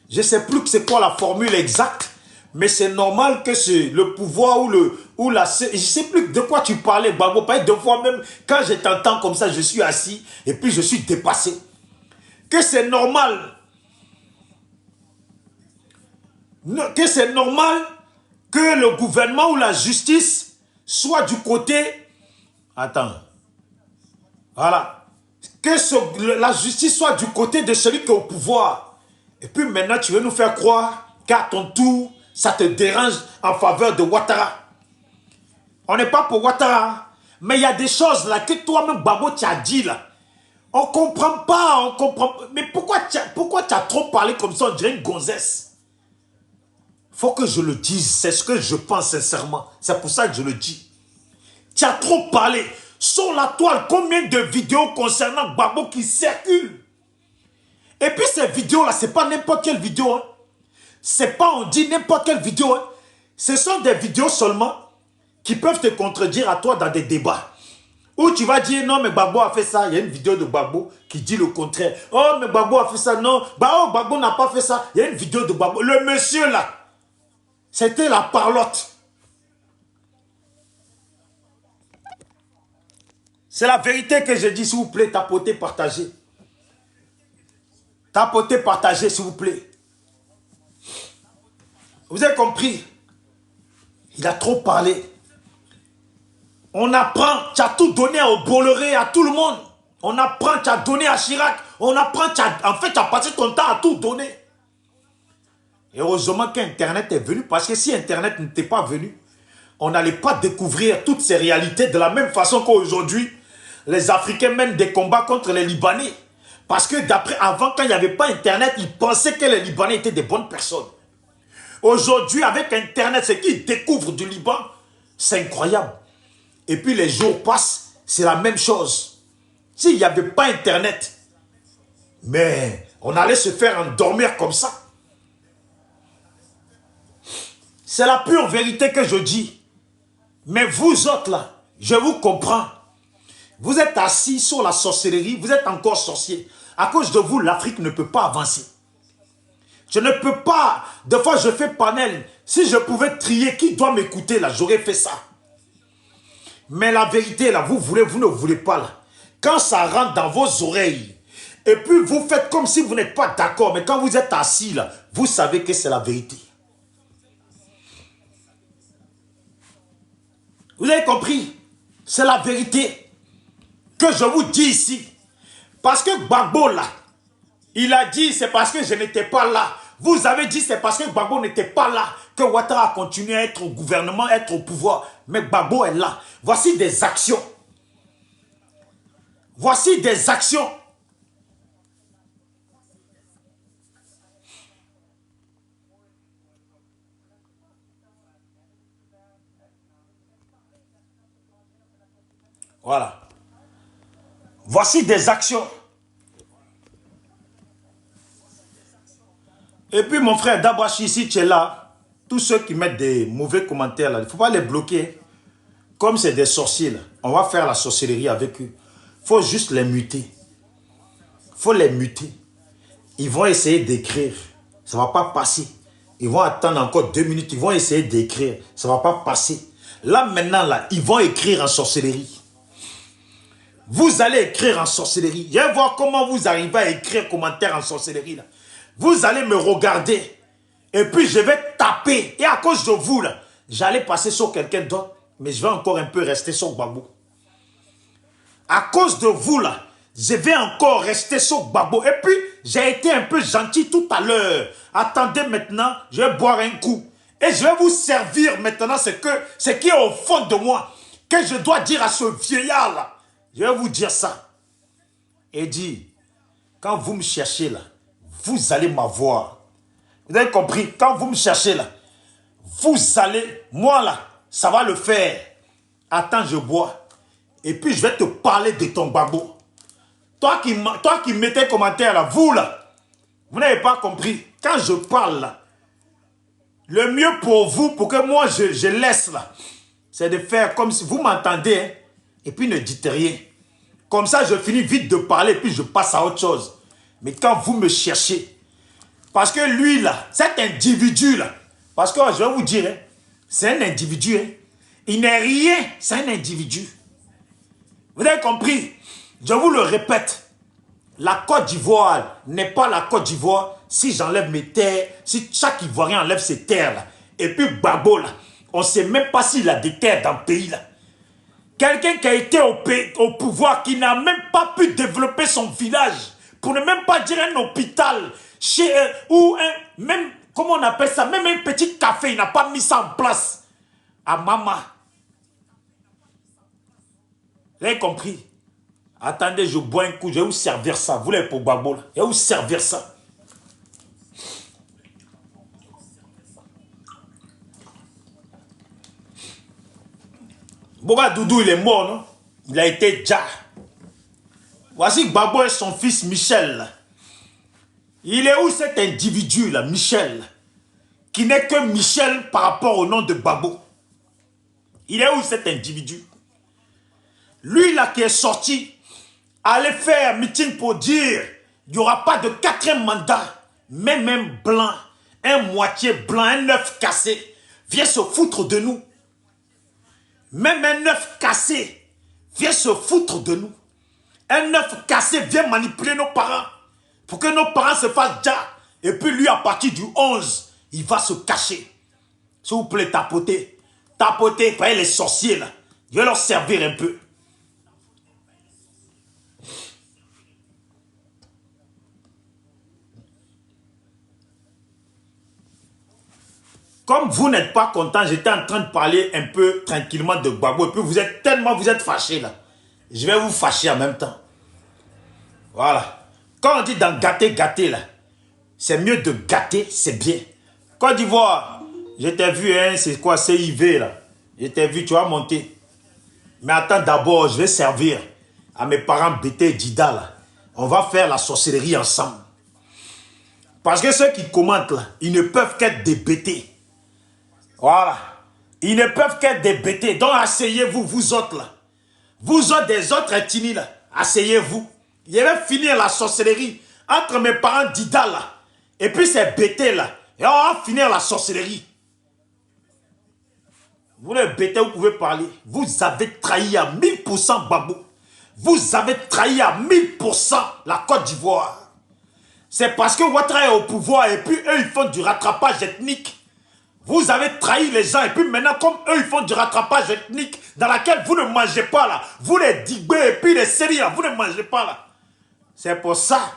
Je ne sais plus c'est quoi la formule exacte, mais c'est normal que le pouvoir ou la... Je ne sais plus de quoi tu parlais, Gbagbo. Pas 2 fois même, quand je t'entends comme ça, je suis assis et puis je suis dépassé. Que c'est normal que c'est normal que le gouvernement ou la justice soit du côté... Attends. Voilà. Que la justice soit du côté de celui qui est au pouvoir. Et puis maintenant, tu veux nous faire croire qu'à ton tour, ça te dérange en faveur de Ouattara. On n'est pas pour Ouattara. Mais il y a des choses là que toi-même, Babo, tu as dit là. On ne comprend pas, on comprend pas. Mais pourquoi tu as trop parlé comme ça, on dirait une gonzesse? Faut que je le dise, c'est ce que je pense sincèrement. C'est pour ça que je le dis. Tu as trop parlé. Sur la toile, combien de vidéos concernant Babo qui circulent? Et puis ces vidéos-là, ce n'est pas n'importe quelle vidéo. Hein. C'est pas, on dit n'importe quelle vidéo. Hein. Ce sont des vidéos seulement qui peuvent te contredire à toi dans des débats. Où tu vas dire, non, mais Babo a fait ça. Il y a une vidéo de Babo qui dit le contraire. Oh, mais Babo a fait ça. Non, Babo n'a pas fait ça. Il y a une vidéo de Babo. Le monsieur là, c'était la parlotte. C'est la vérité que je dis, s'il vous plaît. Tapotez, partagez. Tapotez, partagez, s'il vous plaît. Vous avez compris? Il a trop parlé. On apprend, tu as tout donné au Bolloré, à tout le monde. On apprend, tu as donné à Chirac. On apprend, en fait, tu as passé ton temps à tout donner. Et heureusement qu'Internet est venu, parce que si Internet n'était pas venu, on n'allait pas découvrir toutes ces réalités de la même façon qu'aujourd'hui, les Africains mènent des combats contre les Libanais. Parce que avant, quand il n'y avait pas Internet, ils pensaient que les Libanais étaient des bonnes personnes. Aujourd'hui, avec Internet, c'est qu'ils découvrent du Liban. C'est incroyable. Et puis les jours passent, c'est la même chose. S'il n'y avait pas Internet, mais on allait se faire endormir comme ça. C'est la pure vérité que je dis. Mais vous autres là, je vous comprends. Vous êtes assis sur la sorcellerie, vous êtes encore sorciers. À cause de vous, l'Afrique ne peut pas avancer. Je ne peux pas. Des fois, je fais panel. Si je pouvais trier qui doit m'écouter là, j'aurais fait ça. Mais la vérité, là, vous ne voulez pas, là. Quand ça rentre dans vos oreilles, et puis vous faites comme si vous n'êtes pas d'accord, mais quand vous êtes assis, là, vous savez que c'est la vérité. Vous avez compris? C'est la vérité que je vous dis ici. Parce que Gbagbo, là, il a dit, c'est parce que je n'étais pas là. Vous avez dit, c'est parce que Gbagbo n'était pas là que Ouattara a continué à être au gouvernement, à être au pouvoir. Mais Gbagbo est là. Voici des actions. Voici des actions. Voilà. Voici des actions. Et puis mon frère Dabachi, si tu es là, tous ceux qui mettent des mauvais commentaires là, il ne faut pas les bloquer. Comme c'est des sorciers là, on va faire la sorcellerie avec eux. Il faut juste les muter. Il faut les muter. Ils vont essayer d'écrire. Ça ne va pas passer. Ils vont attendre encore 2 minutes. Ils vont essayer d'écrire. Ça ne va pas passer. Là maintenant, là, ils vont écrire en sorcellerie. Vous allez écrire en sorcellerie. Je vais voir comment vous arrivez à écrire commentaire en sorcellerie là. Vous allez me regarder. Et puis je vais taper. Et à cause de vous là, j'allais passer sur quelqu'un d'autre. Mais je vais encore un peu rester sur Gbagbo. À cause de vous là, je vais encore rester sur Gbagbo. Et puis, j'ai été un peu gentil tout à l'heure. Attendez maintenant, je vais boire un coup. Et je vais vous servir maintenant ce qui est au fond de moi. Que je dois dire à ce vieillard là. Je vais vous dire ça. Et dit, quand vous me cherchez là, vous allez m'avoir. Vous avez compris? Quand vous me cherchez là, vous allez, moi là, ça va le faire. Attends, je bois. Et puis je vais te parler de ton Gbagbo. Toi qui mettez commentaire là, vous là, vous n'avez pas compris. Quand je parle là, le mieux pour vous, pour que moi je laisse là, c'est de faire comme si vous m'entendez, hein, et puis ne dites rien. Comme ça, je finis vite de parler, puis je passe à autre chose. Mais quand vous me cherchez, parce que lui là, cet individu là, parce que je vais vous dire, hein, c'est un individu, hein, il n'est rien, c'est un individu. Vous avez compris? Je vous le répète, la Côte d'Ivoire n'est pas la Côte d'Ivoire si j'enlève mes terres, si chaque Ivoirien enlève ses terres, là, et puis Gbagbo, là, on ne sait même pas s'il a des terres dans le pays, là. Quelqu'un qui a été au pouvoir, qui n'a même pas pu développer son village, pour ne même pas dire un hôpital, ou même, comment on appelle ça, même un petit café, il n'a pas mis ça en place. À Mama. Vous avez compris? Attendez, je bois un coup, je vais vous servir ça. Vous l'avez pour Gbagbo, là. Je vais vous servir ça. Boga Doudou, il est mort, non? Il a été déjà. Voici Gbagbo et son fils Michel. Il est où cet individu, là, Michel? Qui n'est que Michel par rapport au nom de Gbagbo. Il est où cet individu? Lui, là, qui est sorti, aller faire un meeting pour dire il n'y aura pas de 4e mandat, même un blanc, un moitié blanc, un œuf cassé, vient se foutre de nous. Même un œuf cassé vient se foutre de nous. Un œuf cassé vient manipuler nos parents pour que nos parents se fassent déjà. Et puis lui, à partir du 11, il va se cacher. S'il vous plaît, tapotez. Tapotez, voyez les sorciers là. Je vais leur servir un peu. Comme vous n'êtes pas content, j'étais en train de parler un peu tranquillement de Gbagbo. Et puis vous êtes fâchés là. Je vais vous fâcher en même temps. Voilà. Quand on dit dans gâter, gâter là, c'est mieux de gâter, c'est bien. Côte d'Ivoire, je t'ai vu, hein, c'est quoi, c'est IV là. Je t'ai vu, tu vas monter. Mais attends, d'abord, je vais servir à mes parents Bété et Dida là. On va faire la sorcellerie ensemble. Parce que ceux qui commentent là, ils ne peuvent qu'être des bêtés. Voilà. Ils ne peuvent qu'être des bêtés. Donc asseyez-vous, vous autres là. Vous autres des autres ethnies là. Asseyez-vous. Je vais finir la sorcellerie entre mes parents Dida là. Et puis ces bêtés là. Et on va finir la sorcellerie. Vous les bêtés, vous pouvez parler. Vous avez trahi à 1000% Gbagbo. Vous avez trahi à 1000% la Côte d'Ivoire. C'est parce que Ouattara est au pouvoir et puis eux ils font du rattrapage ethnique. Vous avez trahi les gens et puis maintenant comme eux ils font du rattrapage ethnique dans laquelle vous ne mangez pas là. Vous les Digbé et puis les séries là, vous ne mangez pas là. C'est pour ça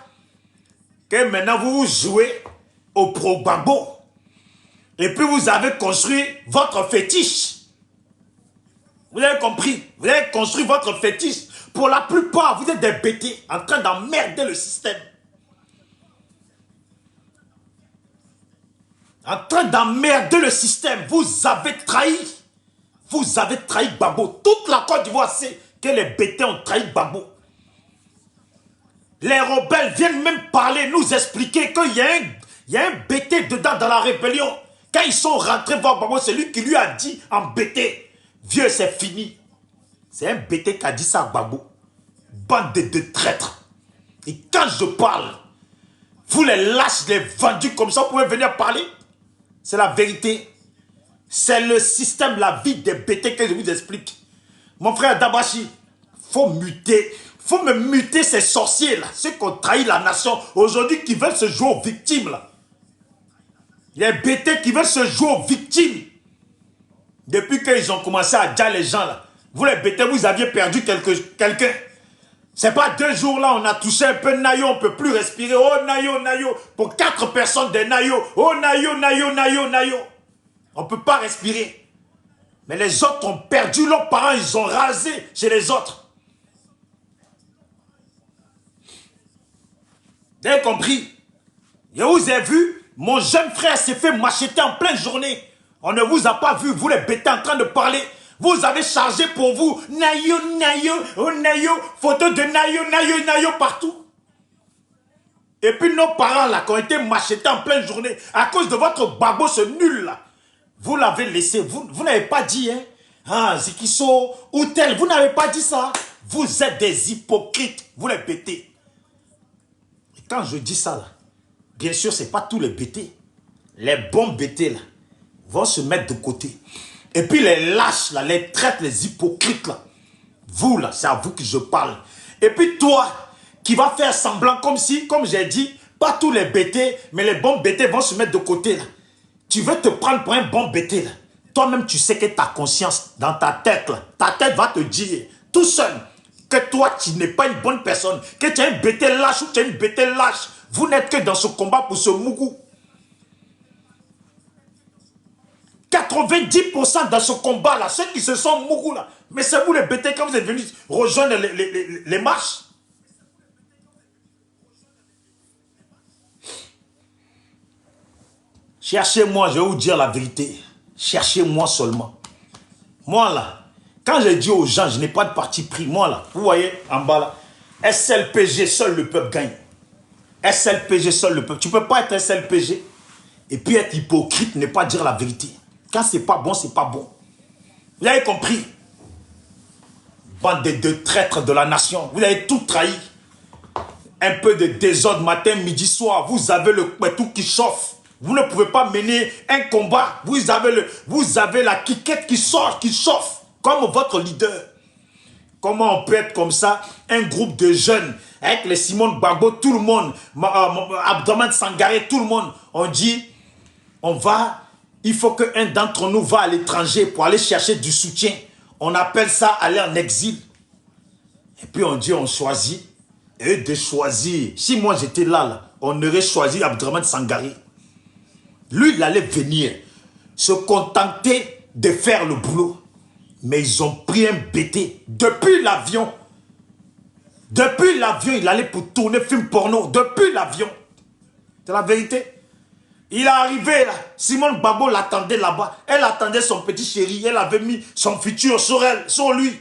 que maintenant vous jouez au pro-Gbagbo. Et puis vous avez construit votre fétiche. Vous avez compris? Vous avez construit votre fétiche. Pour la plupart, vous êtes des bêtés en train d'emmerder le système. En train d'emmerder le système. Vous avez trahi. Vous avez trahi Gbagbo. Toute la Côte d'Ivoire sait que les bêtés ont trahi Gbagbo. Les rebelles viennent même parler, nous expliquer qu'il y a un bêté dedans dans la rébellion. Quand ils sont rentrés voir Gbagbo, c'est lui qui lui a dit en bêté. Vieux, c'est fini. C'est un bêté qui a dit ça à Gbagbo. Bande de traîtres. Et quand je parle, vous les lâches, les vendus comme ça, vous pouvez venir parler. C'est la vérité. C'est le système, la vie des bêtés que je vous explique. Mon frère Dabachi, faut muter. Faut me muter ces sorciers là. Ceux qui ont trahi la nation. Aujourd'hui, qui veulent se jouer aux victimes là. Les bêtés qui veulent se jouer aux victimes. Depuis qu'ils ont commencé à dire les gens là. Vous les bêtés, vous aviez perdu quelqu'un. C'est pas 2 jours là, on a touché un peu de Nayo, on ne peut plus respirer. Oh Nayo, Nayo. Pour 4 personnes de Nayo. Oh Nayo, Nayo, Nayo, Nayo. On ne peut pas respirer. Mais les autres ont perdu leurs parents, ils ont rasé chez les autres. Vous avez compris? Je vous ai vu, mon jeune frère s'est fait macheter en pleine journée. On ne vous a pas vu, vous les bêtés en train de parler. Vous avez chargé pour vous, Nayo, Nayo, oh Nayo, photo de Nayo, Nayo, Nayo partout. Et puis nos parents là, qui ont été machetés en pleine journée, à cause de votre Gbagbo, ce nul là, vous l'avez laissé, vous n'avez pas dit, hein, ah, Zikiso, ou tel, vous n'avez pas dit ça. Vous êtes des hypocrites, vous les bêtés. Et quand je dis ça là, bien sûr, ce n'est pas tous les bêtés. Les bons bêtés là, vont se mettre de côté. Et puis les lâches là, les traîtres, les hypocrites là, vous là, c'est à vous que je parle. Et puis toi, qui va faire semblant comme si, comme j'ai dit, Pas tous les bêtés, mais les bons bêtés vont se mettre de côté là. Tu veux te prendre pour un bon bêté là. Toi-même, tu sais que ta conscience, dans ta tête là, ta tête va te dire, tout seul, que toi, tu n'es pas une bonne personne, que tu es un bêté lâche ou tu es une bêté lâche. Vous n'êtes que dans ce combat pour ce mougou. 90% dans ce combat-là, ceux qui se sont mougou là, mais c'est vous les bêtés quand vous êtes venus rejoindre les marches. Cherchez-moi, je vais vous dire la vérité. Cherchez-moi seulement. Moi là, quand j'ai dit aux gens, je n'ai pas de parti pris. Moi là, vous voyez en bas là, SLPG, seul le peuple gagne. SLPG, seul le peuple. Tu ne peux pas être SLPG et puis être hypocrite, ne pas dire la vérité. Quand c'est pas bon, c'est pas bon. Vous avez compris? Bande de traîtres de la nation. Vous avez tout trahi. Un peu de désordre matin, midi, soir. Vous avez le tout qui chauffe. Vous ne pouvez pas mener un combat. Vous avez la quiquette qui sort, qui chauffe, comme votre leader. Comment on peut être comme ça? Un groupe de jeunes, avec les Simone Gbagbo, tout le monde, Abdourahmane Sangaré, tout le monde. On dit, il faut qu'un d'entre nous va à l'étranger pour aller chercher du soutien. On appelle ça aller en exil. Et puis on dit, on choisit. Et de choisir. Si moi j'étais là, on aurait choisi Abdourahmane Sangaré. Lui, il allait venir se contenter de faire le boulot. Mais ils ont pris un bêté. Depuis l'avion. Depuis l'avion, il allait pour tourner film porno. Depuis l'avion. C'est la vérité. Il est arrivé là. Simone Gbagbo l'attendait là-bas. Elle attendait son petit chéri. Elle avait mis son futur sur elle, sur lui.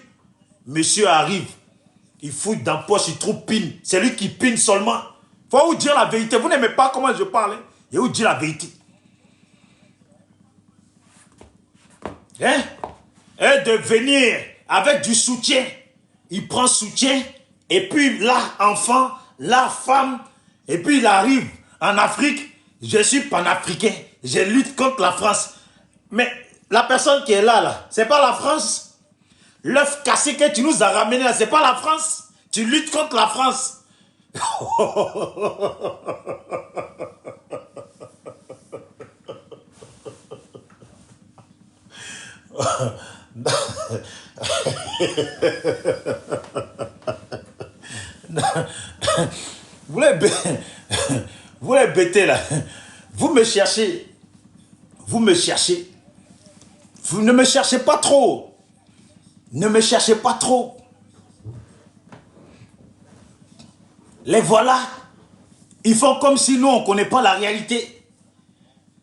Monsieur arrive. Il fouille dans la poche, il trouve pin. C'est lui qui pine seulement. Faut vous dire la vérité. Vous n'aimez pas comment je parle. Hein? Je vous dis la vérité. Hein? Et de venir avec du soutien. Il prend soutien. Et puis là, enfant, là, femme. Et puis il arrive en Afrique. Je suis panafricain. Je lutte contre la France. Mais la personne qui est là, c'est pas la France. L'œuf cassé que tu nous as ramené là, c'est pas la France. Tu luttes contre la France. Vous les bêtez là. Vous me cherchez. Vous me cherchez. Vous ne me cherchez pas trop. Ne me cherchez pas trop. Les voilà. Ils font comme si nous, on ne connaît pas la réalité.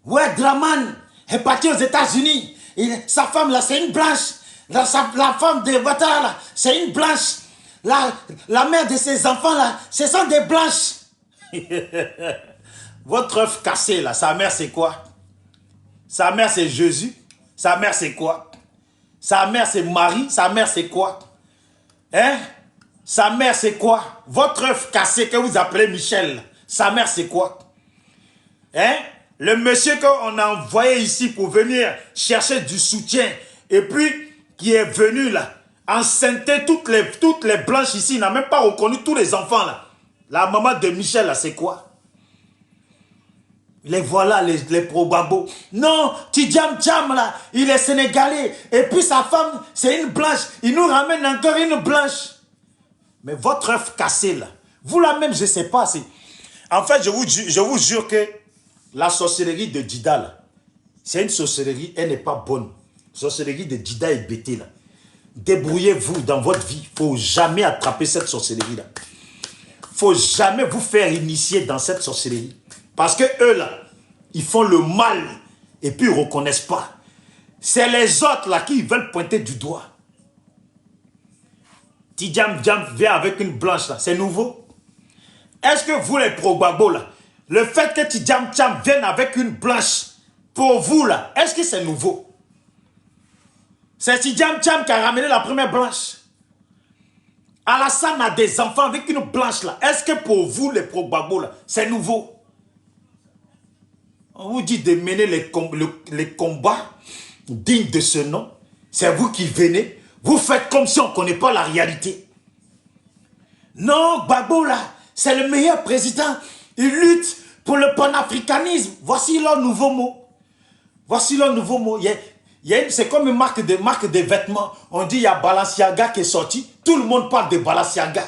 Ouais, Draman est parti aux États-Unis. Sa femme, là, c'est une blanche. La femme de Ouattara, là, c'est une blanche. La mère de ses enfants, là, ce sont des blanches. Votre œuf cassé, là, sa mère, c'est quoi? Sa mère, c'est Jésus. Sa mère, c'est quoi? Sa mère, c'est Marie. Sa mère, c'est quoi? Hein? Sa mère, c'est quoi? Votre œuf cassé que vous appelez Michel, sa mère, c'est quoi? Hein? Le monsieur qu'on a envoyé ici pour venir chercher du soutien, et puis qui est venu là, enceinter toutes les blanches ici, il n'a même pas reconnu tous les enfants là. La maman de Michel là, c'est quoi? Les voilà, les pro-Gbagbo. Non, Tidjam Tcham là, il est sénégalais. Et puis sa femme, c'est une blanche. Il nous ramène encore une blanche. Mais votre œuf cassé là, vous là même, je ne sais pas. En fait, je vous jure que la sorcellerie de Dida, c'est une sorcellerie, elle n'est pas bonne. Sorcellerie de Dida et Bété là. Débrouillez-vous dans votre vie. Il ne faut jamais attraper cette sorcellerie là. Il ne faut jamais vous faire initier dans cette sorcellerie. Parce que eux là, ils font le mal et puis ils ne reconnaissent pas. C'est les autres là qui veulent pointer du doigt. Tidjam Djam vient avec une blanche là, c'est nouveau. Est-ce que vous les pro-Gbagbo là, le fait que Tidjam Djam vienne avec une blanche, pour vous là, est-ce que c'est nouveau? C'est Tidjam Djam qui a ramené la première blanche. Alassane a des enfants avec une blanche là. Est-ce que pour vous les pro-Gbagbo là, c'est nouveau? On vous dit de mener les combats dignes de ce nom. C'est vous qui venez. Vous faites comme si on ne connaît pas la réalité. Non, Gbagbo là, c'est le meilleur président. Ils luttent pour le panafricanisme. Voici leur nouveau mot. Voici leur nouveau mot. C'est comme une marque de vêtements. On dit il y a Balenciaga qui est sorti. Tout le monde parle de Balenciaga.